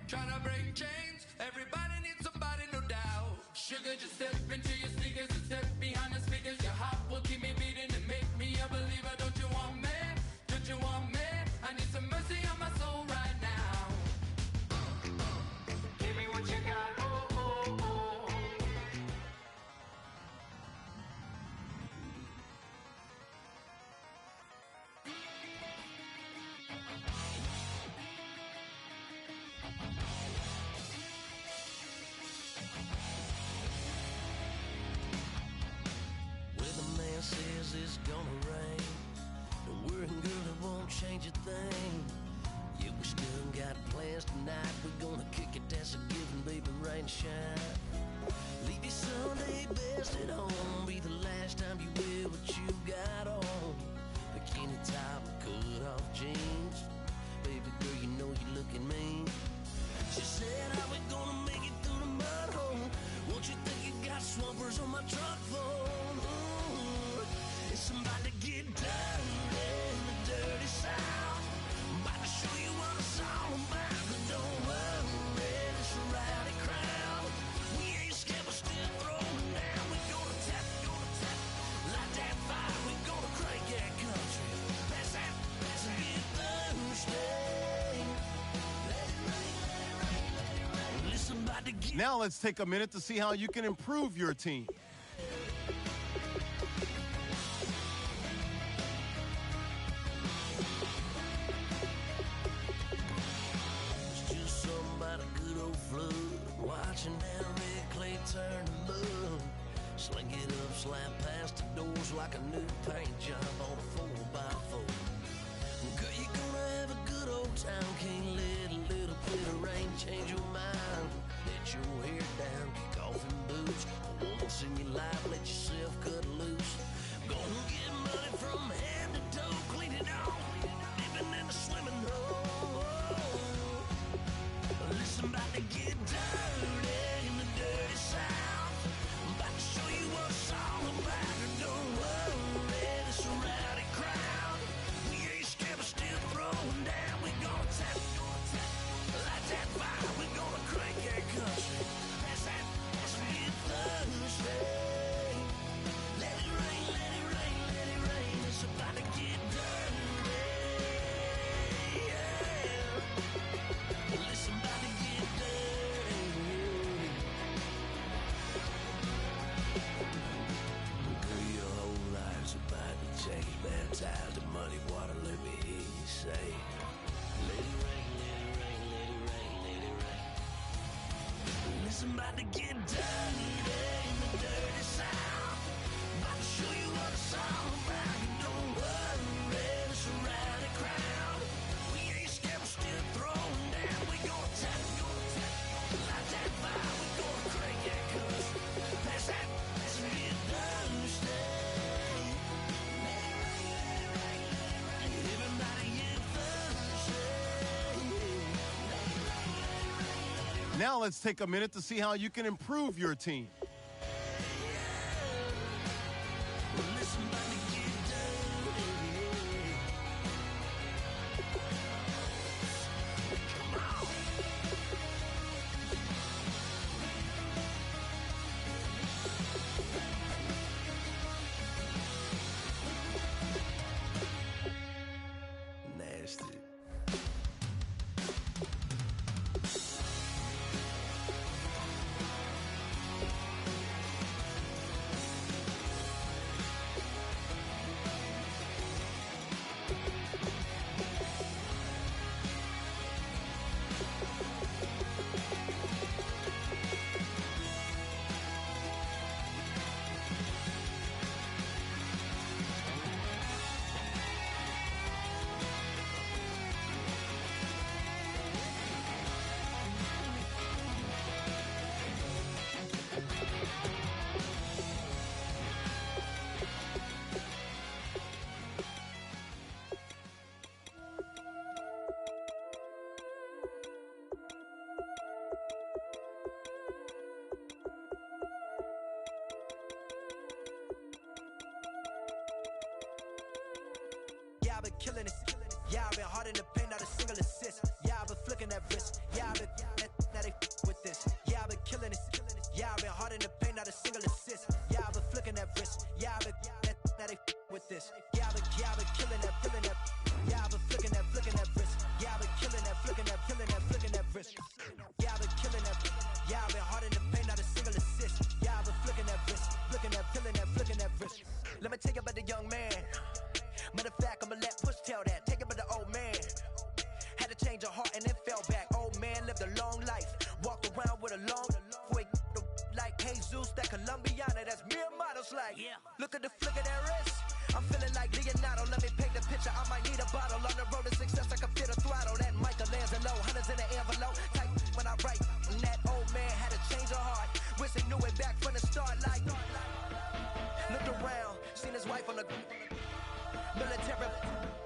trying to break chains. Everybody needs somebody, no doubt. Sugar, just step into your sneakers and step behind the speakers. Your heart will keep me beating and make me a believer. Don't you want me? Don't you want me? I need some mercy on my soul right now. Give me what you got. Oh, oh, oh. Man says it's gonna rain. Don't worry, girl, it won't change a thing. Yeah, we still got plans tonight. We're gonna kick it, that's a given, baby, rain or shine. Leave your Sunday best at home. Be the last time you wear what you got on. Bikini top and cut off jeans. Baby girl, you know you're looking mean. She said, how we gonna make it through the mud hole? Won't you think you got swampers on my truck phone? It's about to get dirty in the dirty South. I'm about to show you what it's all about. But don't worry, it's a rowdy crowd. We ain't scared, we're still throwing down. We gonna tap, light that fire. We gonna crank that country. Pass that, get Thursday. Let it rain, let it rain, let it rain. Listen, about to get. Now let's take a minute to see how you can improve your team. About a good old flood, watching that red clay turn to mud. Sling it up, slap past the doors like a new paint job on a 4x4. Girl, you're gonna have a good old time. Can't let a little bit of rain change your mind. Let your hair down, kick off in boots. Once in your life, let yourself cut loose. Gonna get money from head to toe, clean it off, living in a swimming hole. Listen, about to get dirty in the dirty South. I'm about to show you what it's all about. And don't worry, it's a rowdy crowd. We ain't scared, we're still throwing down. We gonna tap, light that fire. We gonna crank that country. Pass that, get Thursday. Let it rain, let it rain, let it rain. It's about to get dirty. Yeah. Listen, about to get dirty. Girl, your whole life's about to change. Baptized in muddy water, let me hear you say, let it rain, let it rain, let it rain, let it rain. Listen, about to get dirty in the dirty South. About to show you what it's all about. You don't worry, it's a rowdy crowd. We ain't scared, we're still throwing down. We gonna tap, light that fire. We gonna crank that country. Pass that, get Thursday. Let it rain, let it rain, let it rain. Everybody get Thursday. Let it rain, let it rain, let it rain. Now let's take a minute to see how you can improve your team. Listen, about to get dirty. Come on. Nasty. Yeah, I've been killing it. Yeah, I've been hard in the paint, not a single assist. Yeah, I've been flicking that wrist. Yeah, I've been flicking that, killing that, flicking that wrist. Yeah, I've been killing that. Yeah, I've been hard in the paint, not a single assist. Yeah, I've been flicking that wrist, flicking that, killing that, flicking that wrist. Let me tell you about the young man. Matter of fact, I'ma let Push tell that. Take it about the old man. Had to change her heart and then fell back. Old man lived a long life. Walked around with a long like Jesus, that Colombiana, that's mere models like. Yeah. Look at the flick of that wrist. I'm feeling like Leonardo. Let me paint the picture. I might need a bottle. On the road to success, I can feel the throttle. That Michelangelo, hundreds in the envelope. Type when I write. And that old man had to change her heart. Wish he knew it back from the start. Like, looked around, seen his wife on the military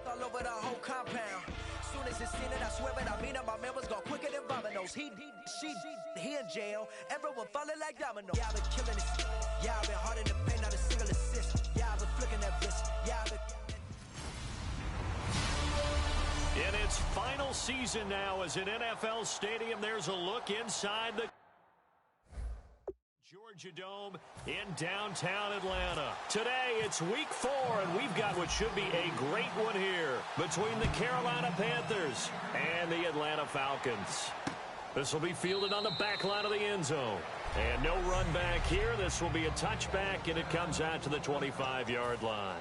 all over the whole compound. Soon as he seen it, I swear it, I mean it, my man was gone quicker than dominoes. He in jail, everyone falling like dominoes. Yeah, I've been killing it. Yeah, I've been hard in the paint, not a single assist. Yeah, I've been flicking that wrist. Yeah, I've been... In its final season now as an NFL stadium, there's a look inside the Georgia Dome in downtown Atlanta. Today, it's week 4, and we've got what should be a great one here between the Carolina Panthers and the Atlanta Falcons. This will be fielded on the back line of the end zone. And no run back here. This will be a touchback, and it comes out to the 25-yard line.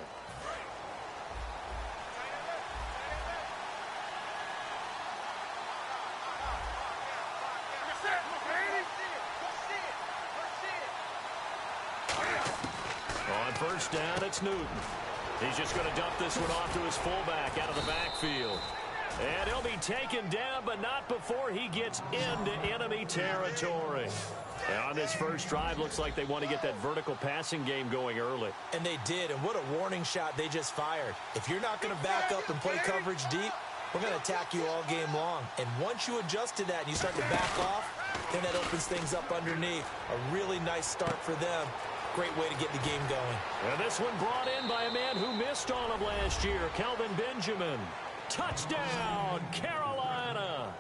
On first down, it's Newton. He's just going to dump this one off to his fullback out of the backfield. And he'll be taken down, but not before he gets into enemy territory. And on this first drive, looks like they want to get that vertical passing game going early. And they did, and what a warning shot they just fired. If you're not going to back up and play coverage deep, we're going to attack you all game long. And once you adjust to that and you start to back off, then that opens things up underneath. A really nice start for them. Great way to get the game going. And this one brought in by a man who missed all of last year, Kelvin Benjamin. Touchdown, Carolina.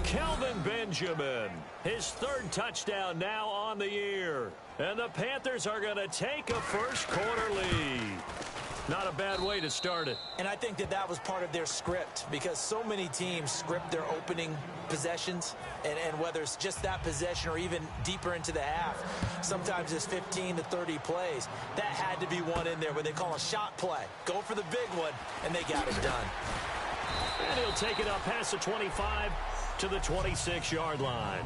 Kelvin Benjamin, his third touchdown now on the year. And the Panthers are going to take a first quarter lead. Not a bad way to start it. And I think that was part of their script, because so many teams script their opening possessions, and whether it's just that possession or even deeper into the half, sometimes it's 15 to 30 plays. That had to be one in there where they call a shot play. Go for the big one, and they got it done. And he'll take it up past the 25 to the 26-yard line.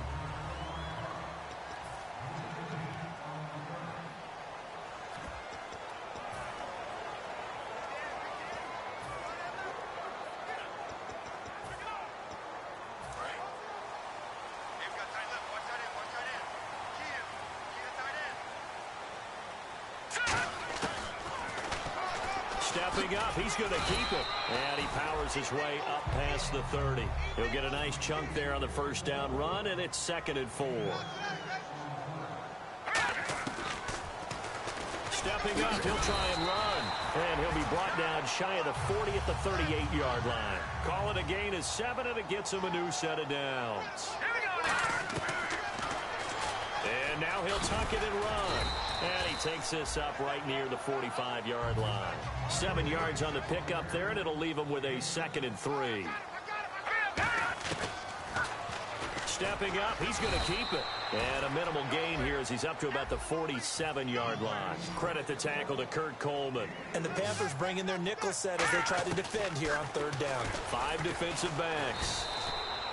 Stepping up, he's going to keep it. And he powers his way up past the 30. He'll get a nice chunk there on the first down run, and it's 2nd and 4. Stepping up, he'll try and run. And he'll be brought down shy of the 40 at the 38-yard line. Call it a gain of 7, and it gets him a new set of downs. And now he'll tuck it and run. And he takes this up right near the 45-yard line. 7 yards on the pickup there, and it'll leave him with a 2nd and 3. Stepping up, he's going to keep it. And a minimal gain here as he's up to about the 47-yard line. Credit the tackle to Kurt Coleman. And the Panthers bring in their nickel set as they try to defend here on 3rd down. 5 defensive backs.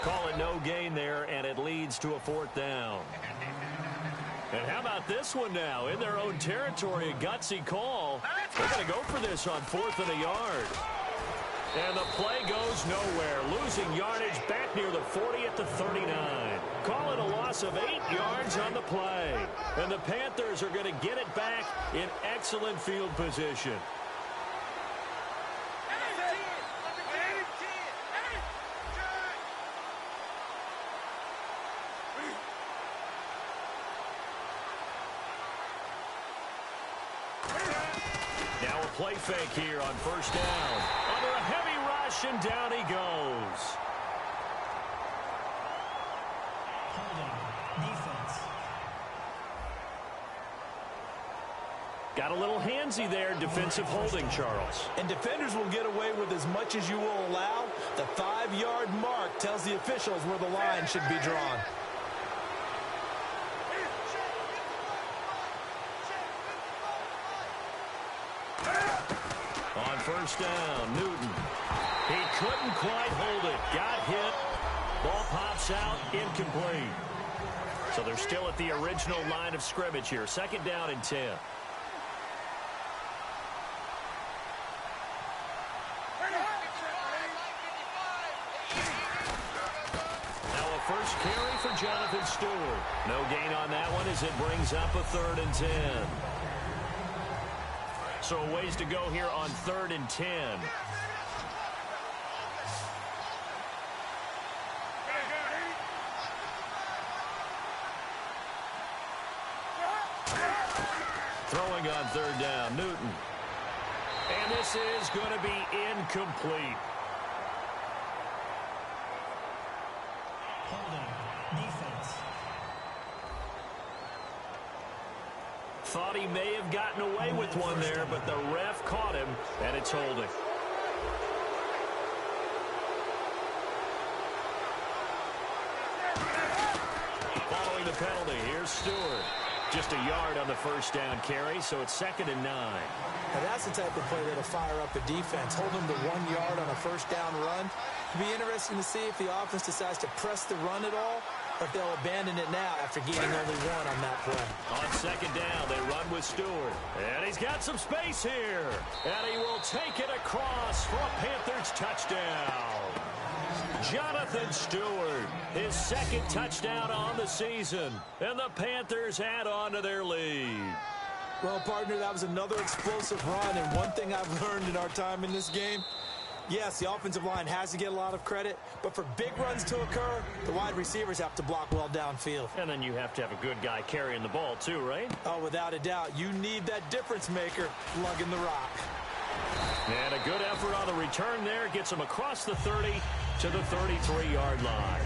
Call it no gain there, and it leads to a 4th down. And how about this one now? In their own territory, a gutsy call. They're going to go for this on 4th and a yard. And the play goes nowhere. Losing yardage back near the 40 at the 39. Call it a loss of 8 yards on the play. And the Panthers are going to get it back in excellent field position. Now a play fake here on first down. Under a heavy rush, and down he goes. Defense. Got a little handsy there, defensive holding, Charles. And defenders will get away with as much as you will allow. The 5-yard mark tells the officials where the line should be drawn. On first down, Newton. He couldn't quite hold it. Got hit. Ball pops out, incomplete. So they're still at the original line of scrimmage here. Second down and 10. Now a first carry for Jonathan Stewart. No gain on that one as it brings up a 3rd and 10. So a ways to go here on 3rd and 10. Throwing on 3rd down, Newton. And this is going to be incomplete. Holding. Defense. Thought he may have gotten away with one there, but the ref caught him, and it's holding. Following the penalty, here's Stewart. Just a yard on the first down carry, so it's 2nd and 9. Now that's the type of play that'll fire up a defense. Hold them to 1 yard on a first down run. It'll be interesting to see if the offense decides to press the run at all, or if they'll abandon it now after gaining only 1 on that play. On 2nd down, they run with Stewart. And he's got some space here. And he will take it across for a Panthers touchdown. Jonathan Stewart, his 2nd touchdown on the season. And the Panthers add on to their lead. Well, partner, that was another explosive run. And one thing I've learned in our time in this game, yes, the offensive line has to get a lot of credit, but for big runs to occur, the wide receivers have to block well downfield. And then you have to have a good guy carrying the ball too, right? Oh, without a doubt. You need that difference maker lugging the rock. And a good effort on the return there. Gets him across the 30 to the 33-yard line.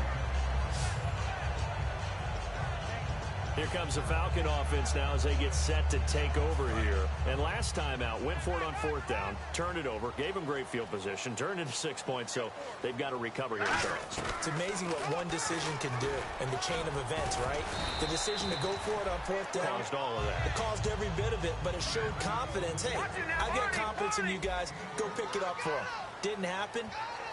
Here comes the Falcon offense now as they get set to take over here. And last time out, went for it on 4th down, turned it over, gave them great field position, turned into 6 points, so they've got to recover here, Charles. It's amazing what one decision can do in the chain of events, right? The decision to go for it on 4th down. Caused all of that. It caused every bit of it, but it showed confidence. Hey, I got confidence in you guys. Go pick it up for them. Didn't happen.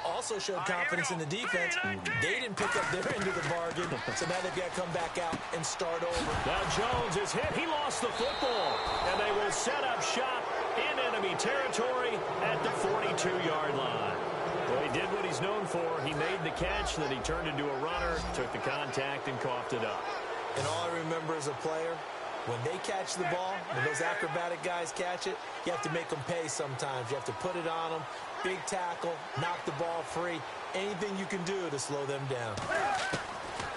Also showed confidence in the defense. They didn't pick up their end of the bargain, so now they've got to come back out and start over. Now Jones is hit. He lost the football, and they will set up shop in enemy territory at the 42-yard line. Well, he did what he's known for. He made the catch, then he turned into a runner, took the contact, and coughed it up. And all I remember as a player, when they catch the ball, when those acrobatic guys catch it, you have to make them pay sometimes. You have to put it on them. Big tackle, knock the ball free. Anything you can do to slow them down.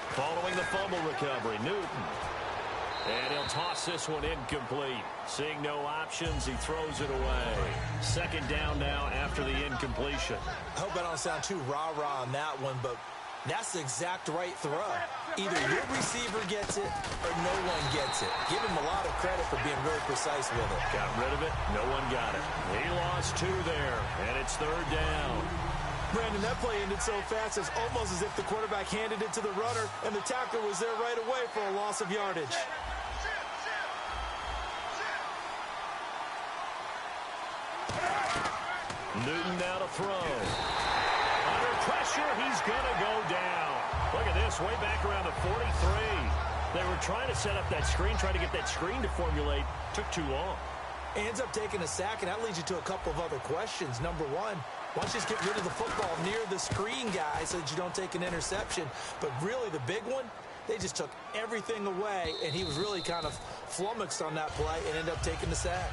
Following the fumble recovery, Newton. And he'll toss this one incomplete. Seeing no options, he throws it away. 2nd down now after the incompletion. I hope I don't sound too rah-rah on that one, but that's the exact right throw. Either your receiver gets it or no one gets it. Give him a lot of credit for being really precise with it. Got rid of it. No one got it. He lost 2 there, and it's 3rd down. Brandon, that play ended so fast, it's almost as if the quarterback handed it to the runner, and the tackler was there right away for a loss of yardage. Newton now to throw. Under pressure, he's going to go down. Look at this, way back around the 43. They were trying to set up that screen, trying to get that screen to formulate. Took too long. Ends up taking a sack, and that leads you to a couple of other questions. Number one, why don't you just get rid of the football near the screen guy so that you don't take an interception? But really, the big one, they just took everything away, and he was really kind of flummoxed on that play and ended up taking the sack.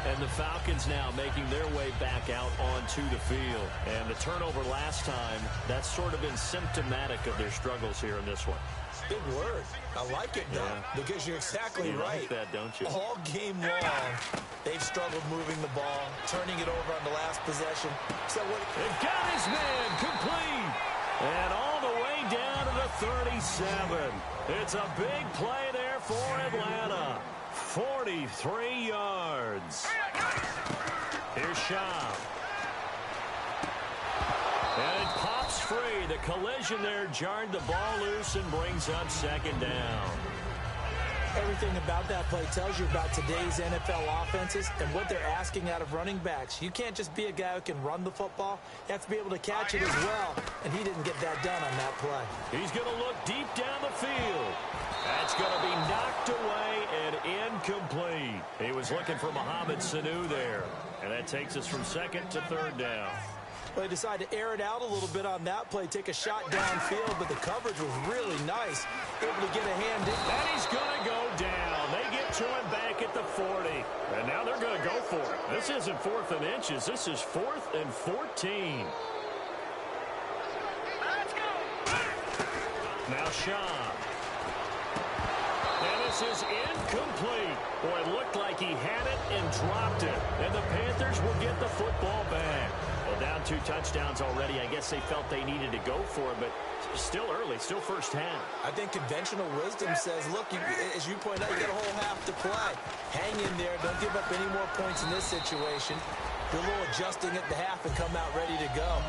And the Falcons now making their way back out onto the field. And the turnover last time, that's sort of been symptomatic of their struggles here in this one. Big word. I like it, though, because you're exactly right. You like that, don't you? All game long, they've struggled moving the ball, turning it over on the last possession. So what? It got his man complete. And all the way down to the 37. It's a big play there for Atlanta. 43 yards. Here's Shaw. And it pops free. The collision there jarred the ball loose and brings up second down. Everything about that play tells you about today's NFL offenses and what they're asking out of running backs. You can't just be a guy who can run the football. You have to be able to catch it as well, and he didn't get that done on that play. He's going to look deep down the field. That's going to be knocked away and incomplete. He was looking for Mohamed Sanu there, and that takes us from second to third down. Well, they decided to air it out a little bit on that play, take a shot downfield, but the coverage was really nice. Able to get a hand in. And he's going to go down. They get to him back at the 40. And now they're going to go for it. This isn't 4th and inches. This is 4th and 14. Let's go. Now Shaw. And this is incomplete. Boy, it looked like he had it and dropped it. And the Panthers will get the football back. Well, down 2 touchdowns already. I guess they felt they needed to go for it, but still early, still first half. I think conventional wisdom says, look, as you point out, you got a whole half to play. Hang in there. Don't give up any more points in this situation. Do a little adjusting at the half and come out ready to go.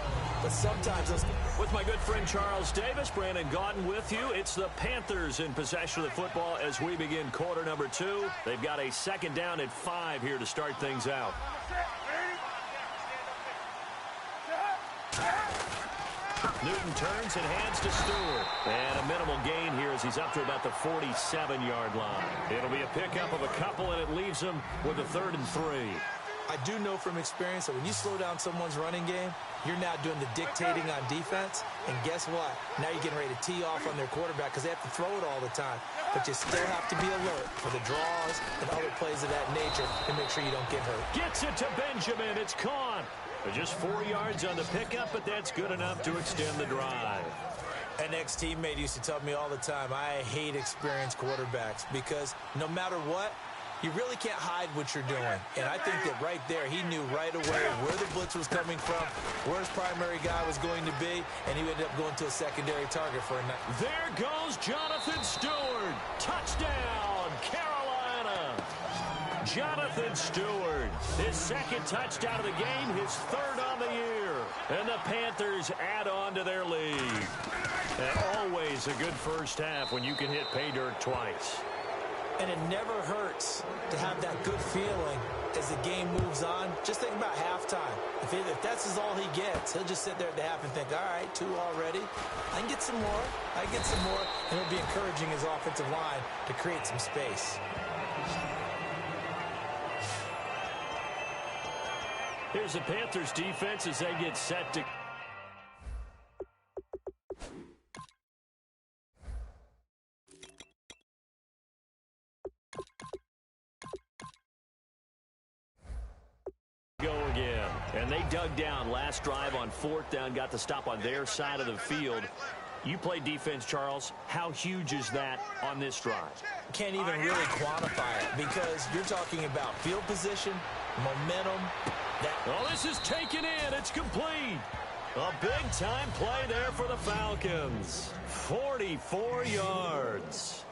But sometimes those... With my good friend Charles Davis, Brandon Gaudin with you. It's the Panthers in possession of the football as we begin quarter number 2. They've got a second down at 5 here to start things out. Newton turns and hands to Stewart. And a minimal gain here as he's up to about the 47-yard line. It'll be a pickup of a couple, and it leaves him with a 3rd and 3. I do know from experience that when you slow down someone's running game, you're now doing the dictating on defense. And guess what? Now you're getting ready to tee off on their quarterback because they have to throw it all the time. But you still have to be alert for the draws and other plays of that nature to make sure you don't get hurt. Gets it to Benjamin. It's caught. Just 4 yards on the pickup, but that's good enough to extend the drive. An ex-teammate used to tell me all the time, I hate experienced quarterbacks because no matter what, you really can't hide what you're doing. And I think that right there, he knew right away where the blitz was coming from, where his primary guy was going to be, and he ended up going to a secondary target for a night. There goes Jonathan Stewart. Touchdown, Carolina. Jonathan Stewart, his 2nd touchdown of the game, his 3rd on the year. And the Panthers add on to their lead. And always a good first half when you can hit pay dirt twice. And it never hurts to have that good feeling as the game moves on. Just think about halftime. If that's all he gets, he'll just sit there at the half and think, all right, 2 already. I can get some more. I can get some more. And he'll be encouraging his offensive line to create some space. Here's the Panthers defense as they get set to... go again. And they dug down last drive on 4th down, got the stop on their side of the field. You play defense, Charles. How huge is that on this drive? Can't even really quantify it because you're talking about field position, momentum. Oh, this is taken in. It's complete. A big-time play there for the Falcons. 44 yards.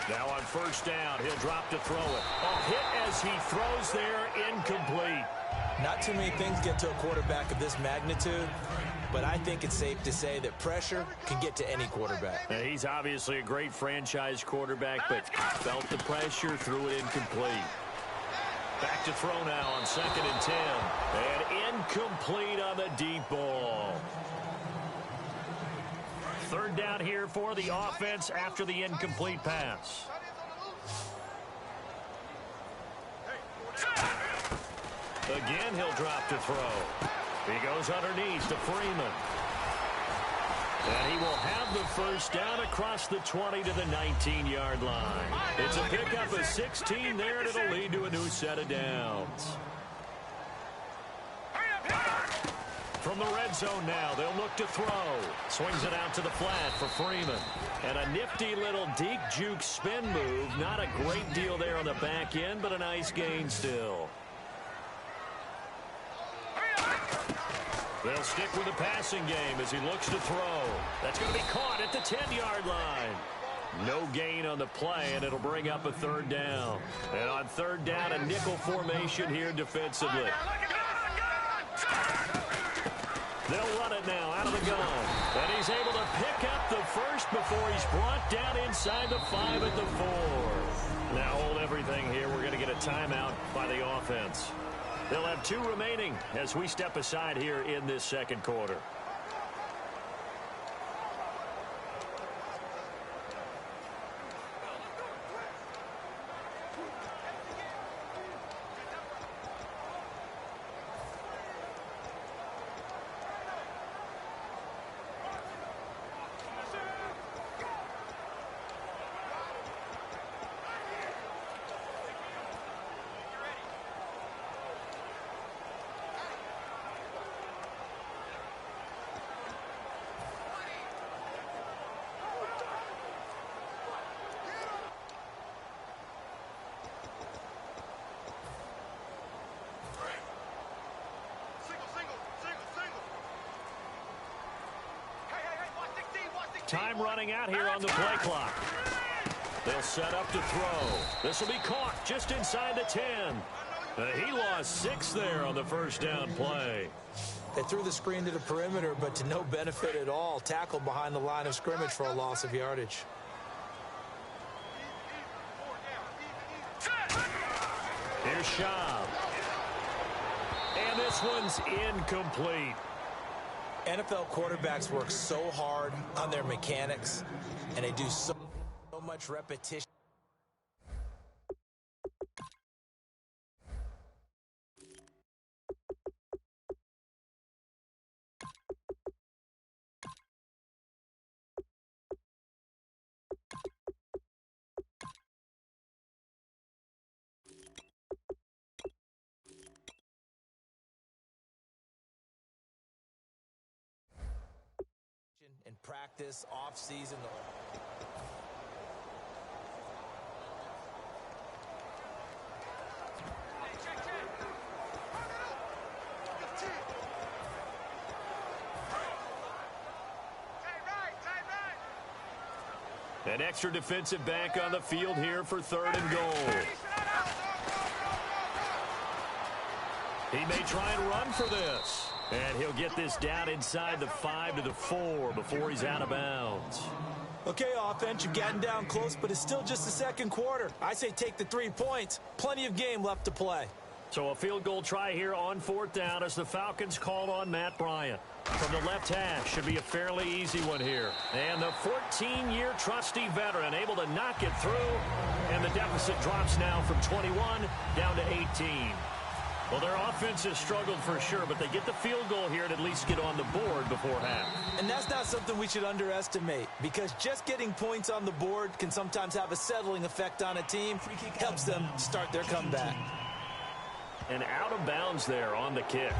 Now on 1st down, he'll drop to throw it. A hit as he throws there, incomplete. Not too many things get to a quarterback of this magnitude, but I think it's safe to say that pressure can get to any quarterback. Now, he's obviously a great franchise quarterback, but felt the pressure, threw it incomplete. Back to throw now on 2nd and 10. And incomplete on the deep ball. 3rd down here for the offense after the incomplete pass. Again, he'll drop to throw. He goes underneath to Freeman. And he will have the 1st down across the 20 to the 19-yard line. It's a pickup of 16 there, and it'll lead to a new set of downs. From the red zone now, they'll look to throw. Swings it out to the flat for Freeman. And a nifty little deep juke spin move. Not a great deal there on the back end, but a nice gain still. They'll stick with the passing game as he looks to throw. That's going to be caught at the 10-yard line. No gain on the play, and it'll bring up a third down. And on third down, a nickel formation here defensively. They'll run it now out of the gun. And he's able to pick up the first before he's brought down inside the 5 at the 4. Now hold everything here. We're going to get a timeout by the offense. They'll have 2 remaining as we step aside here in this second quarter. Time running out here on the play clock. They'll set up to throw. This will be caught just inside the 10. He lost 6 there on the first down play. They threw the screen to the perimeter, but to no benefit at all. Tackled behind the line of scrimmage for a loss of yardage. Here's Schaub. And this one's incomplete. NFL quarterbacks work so hard on their mechanics, and they do so much repetition. In practice, off-season. An extra defensive back on the field here for 3rd and goal. He may try and run for this. And he'll get this down inside the 5 to the 4 before he's out of bounds. Okay, offense, you've gotten down close, but it's still just the second quarter. I say take the 3 points. Plenty of game left to play. So a field goal try here on 4th down as the Falcons called on Matt Bryant. From the left hash, should be a fairly easy one here. And the 14-year trusty veteran able to knock it through. And the deficit drops now from 21 down to 18. Well, their offense has struggled for sure, but they get the field goal here and at least get on the board before half. And that's not something we should underestimate, because just getting points on the board can sometimes have a settling effect on a team. Helps them start their comeback. And out of bounds there on the kick.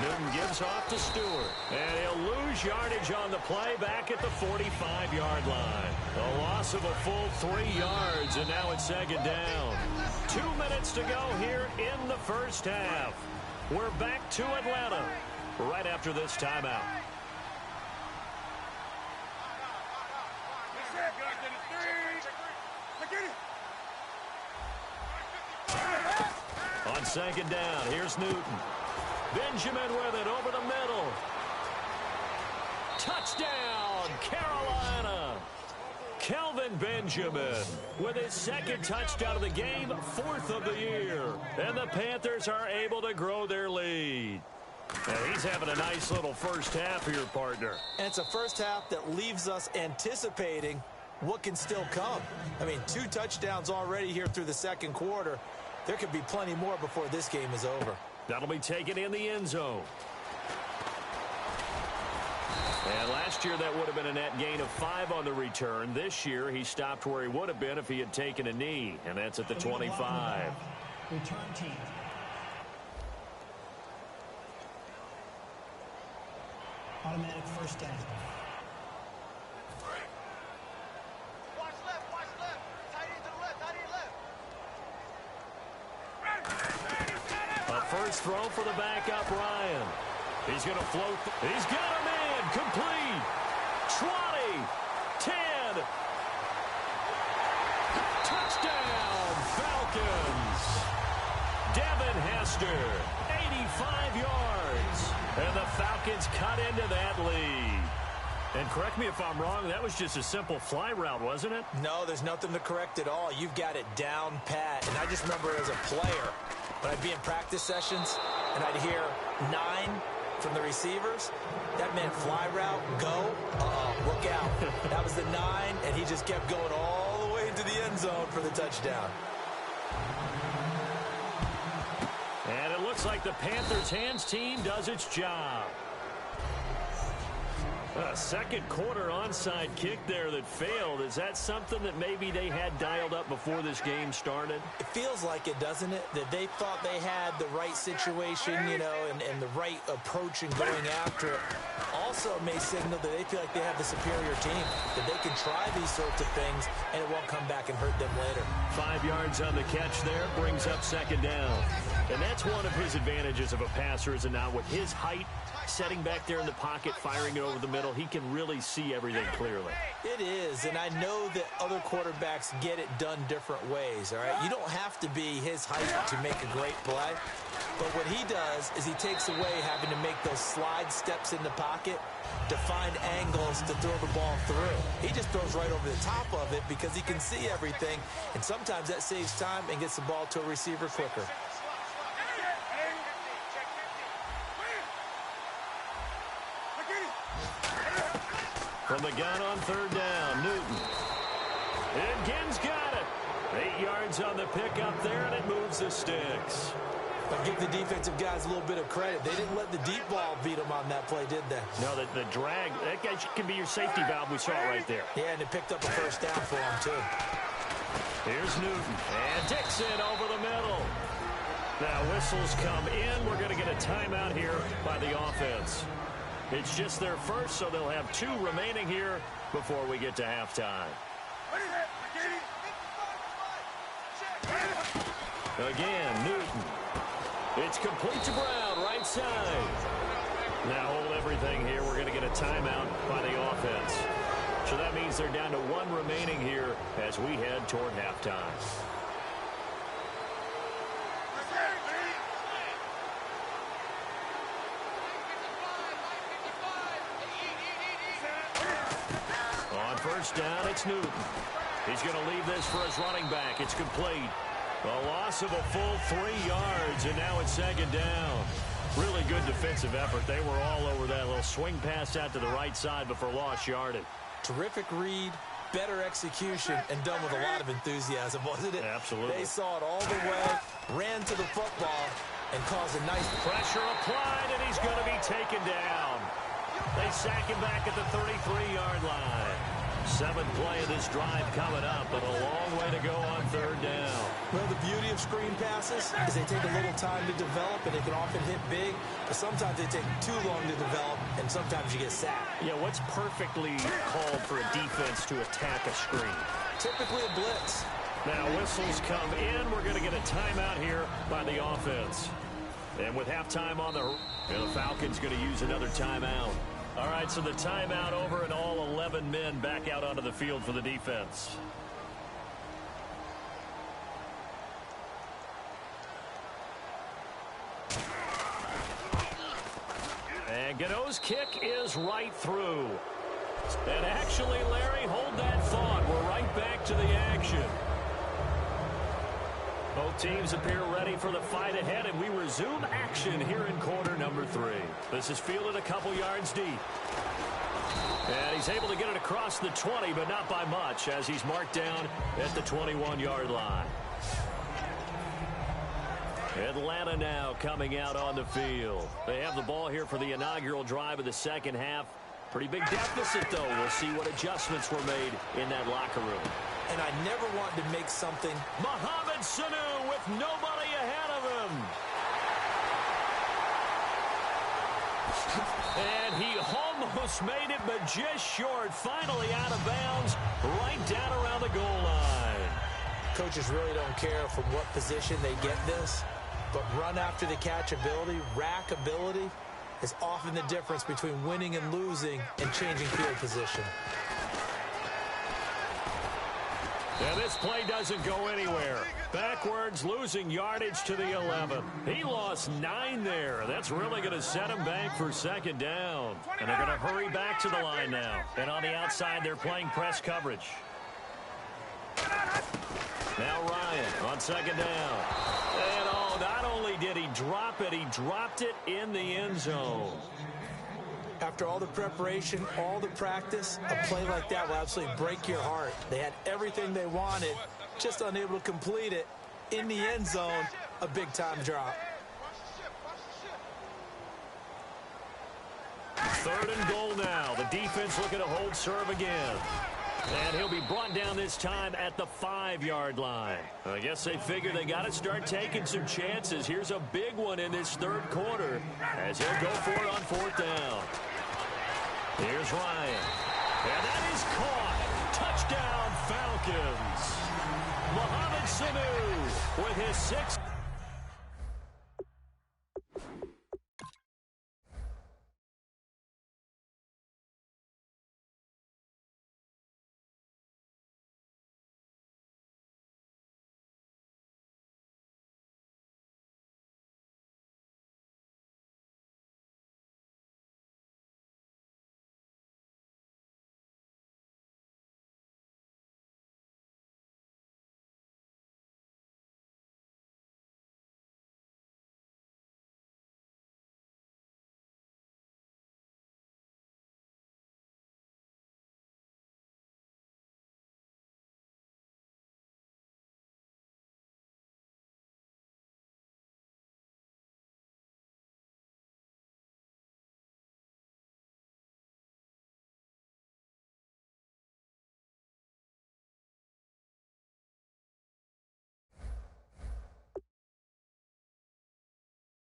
Newton gives off to Stewart. And he'll lose yardage on the play back at the 45-yard line. A loss of a full 3 yards, and now it's 2nd down. 2 minutes to go here in the first half. We're back to Atlanta right after this timeout. On 2nd down, here's Newton. Benjamin with it over the middle. Touchdown, Carolina. Kelvin Benjamin with his 2nd touchdown of the game, 4th of the year. And the Panthers are able to grow their lead. And he's having a nice little first half here, partner. And it's a first half that leaves us anticipating what can still come. I mean, 2 touchdowns already here through the second quarter. There could be plenty more before this game is over. That'll be taken in the end zone. And last year that would have been a net gain of 5 on the return. This year he stopped where he would have been if he had taken a knee, and that's at the 25. Return team. Automatic first down. first throw for the backup, Ryan. He's going to float. He's got him in. Complete. 20. 10. Touchdown, Falcons. Devin Hester, 85 yards. And the Falcons cut into that lead. And correct me if I'm wrong, that was just a simple fly route, wasn't it? No, there's nothing to correct at all. You've got it down pat. And I just remember as a player, when I'd be in practice sessions and I'd hear 9 from the receivers, that meant fly route, go, look out. That was the 9, and he just kept going all the way into the end zone for the touchdown. And it looks like the Panthers' hands team does its job. A second quarter onside kick there that failed. Is that something that maybe they had dialed up before this game started? It feels like it, doesn't it? That they thought they had the right situation, you know, and the right approach in going after it. Also may signal that they feel like they have the superior team, that they can try these sorts of things, and it won't come back and hurt them later. 5 yards on the catch there, brings up second down. And that's one of his advantages of a passer, is it not? With his height, setting back there in the pocket, firing it over the middle, he can really see everything clearly. It is, and I know that other quarterbacks get it done different ways, all right? You don't have to be his height to make a great play, but what he does is he takes away having to make those slide steps in the pocket to find angles to throw the ball through. He just throws right over the top of it because he can see everything, and sometimes that saves time and gets the ball to a receiver quicker. From the gun on third down, Newton. And Ginn's got it. 8 yards on the pickup there, and it moves the sticks. But give the defensive guys a little bit of credit. They didn't let the deep ball beat them on that play, did they? No, the drag, that guy can be your safety valve. We saw it right there. Yeah, and it picked up a first down for him, too. Here's Newton. And Dixon over the middle. Now whistles come in. We're going to get a timeout here by the offense. It's just their first, so they'll have 2 remaining here before we get to halftime. Again, Newton. It's complete to Brown, right side. Now hold everything here. We're going to get a timeout by the offense. So that means they're down to 1 remaining here as we head toward halftime. First down, it's Newton. He's going to leave this for his running back. It's complete. A loss of a full 3 yards, and now it's second down. Really good defensive effort. They were all over that little swing pass out to the right side, but for lost yardage. Terrific read, better execution, and done with a lot of enthusiasm, wasn't it? Absolutely. They saw it all the way, ran to the football, and caused a nice pressure applied, and he's going to be taken down. They sack him back at the 33-yard line. 7th play of this drive coming up, but a long way to go on third down. Well, the beauty of screen passes is they take a little time to develop, and they can often hit big, but sometimes they take too long to develop, and sometimes you get sacked. Yeah, what's perfectly called for a defense to attack a screen? Typically a blitz. Now whistles come in. We're going to get a timeout here by the offense. And with halftime on the Falcons going to use another timeout. All right, so the timeout over and all 11 men back out onto the field for the defense. And Gano's kick is right through. And actually, Larry, hold that thought. We're right back to the action. Both teams appear ready for the fight ahead, and we resume action here in quarter number 3. This is fielded a couple yards deep. And he's able to get it across the 20, but not by much, as he's marked down at the 21-yard line. Atlanta now coming out on the field. They have the ball here for the inaugural drive of the second half. Pretty big deficit, though. We'll see what adjustments were made in that locker room. And I never wanted to make something. Mohamed Sanu with nobody ahead of him. And he almost made it, but just short. Finally out of bounds, right down around the goal line. Coaches really don't care from what position they get this. but run after the catch ability, rack ability, is often the difference between winning and losing and changing field position. And this play doesn't go anywhere. Backwards, losing yardage to the 11. He lost 9 there. That's really going to set him back for second down. And they're going to hurry back to the line now. And on the outside, they're playing press coverage. Now Ryan on second down. And not only did he drop it, he dropped it in the end zone. After all the preparation, all the practice, a play like that will absolutely break your heart. They had everything they wanted, just unable to complete it. In the end zone, a big-time drop. 3rd and goal now. The defense looking to hold serve again. And he'll be brought down this time at the 5-yard line. I guess they figure they got to start taking some chances. Here's a big one in this 3rd quarter as he'll go for it on 4th down. Here's Ryan. And that is caught. Touchdown, Falcons. Mohamed Sanu with his 6th.